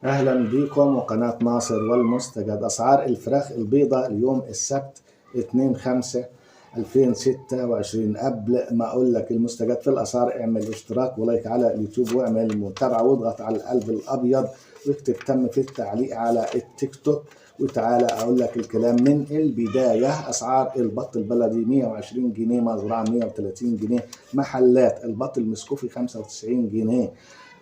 أهلا بكم وقناة ناصر والمستجد. أسعار الفراخ البيضاء اليوم السبت 2/5/2026. قبل ما أقول لك المستجد في الأسعار، اعمل اشتراك ولايك على اليوتيوب واعمل متابعة واضغط على القلب الأبيض واكتب تم في التعليق على التيك توك. وتعالى أقول لك الكلام من البداية. أسعار البط البلدي 120 جنيه، مزرعة 130 جنيه، محلات البط المسكوفي 95 جنيه،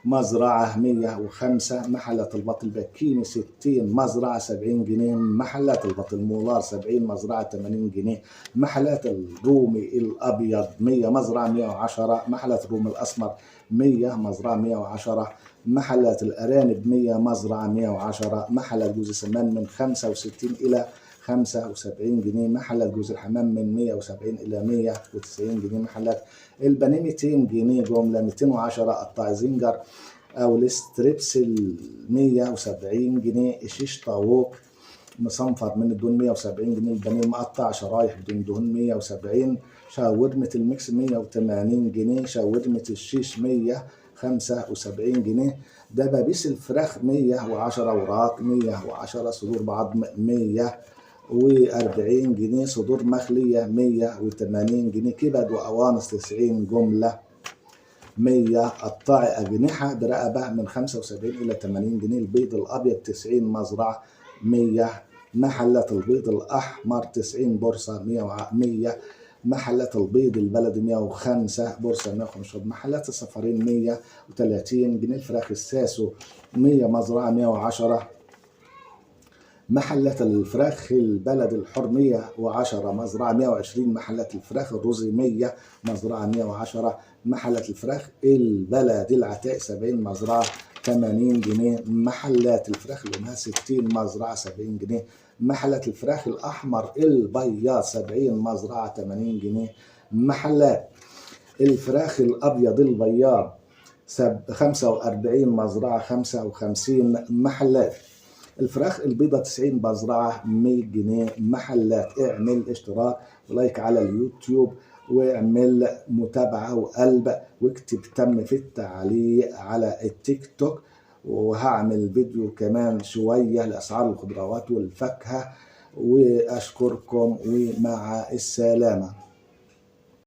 مزرعة 105، محلات البط البكيني 60، مزرعة 70 جنيه، محلات البط المولار 70، مزرعة 80 جنيه، محلات الرومي الأبيض 100، مزرعة 110، محلات الرومي الأسمر 100، مزرعة 110، محلات الأرانب 100، مزرعة 110، محلات جوز السمان من 65 إلى 75 جنيه، محلات جوز الحمام من 170 إلى 190 جنيه، محلات البانيه 200 جنيه جملة، 210 قطع زنجر أو الستريبس 170 جنيه، شيش طاووق مصنفر من الدهون 170 جنيه، البانيه مقطع شرايح بدون دهون 170، شاورمة الميكس 180 جنيه، شاورمة الشيش 175 جنيه، دبابيس الفراخ 110 وراك 110، صدور بعضم 140 جنيه، صدور مخلية 180 جنيه، كبد وقوانص 90 جملة 100، قطاعي أجنحة برقبة من 75 إلى 80 جنيه، البيض الأبيض 90، مزرعة 100، محلات البيض الأحمر 90 بورصة 100، محلات البيض البلدي 105 بورصة 115، محلات الصفارين 130 جنيه، الفراخ الساسو 100، مزرعة 110، محلات الفراخ البلد الحر 110، مزرعة 120، محلات الفراخ الرزي 100، مزرعة 110، محلات الفراخ البلد العتاق 70، مزرعة 80 جنيه، محلات الفراخ الأمهات 60، مزرعة 70 جنيه، محلات الفراخ الأحمر البياض 70، مزرعة 80 جنيه، محلات الفراخ الأبيض البياض 45، مزرعة 55، محلات الفراخ البيضة 90، مزرعة 100 جنيه، محلات. اعمل اشتراك ولايك على اليوتيوب واعمل متابعة وقلب واكتب تم في التعليق على التيك توك، وهعمل فيديو كمان شوية لأسعار الخضروات والفاكهة. وأشكركم ومع السلامة.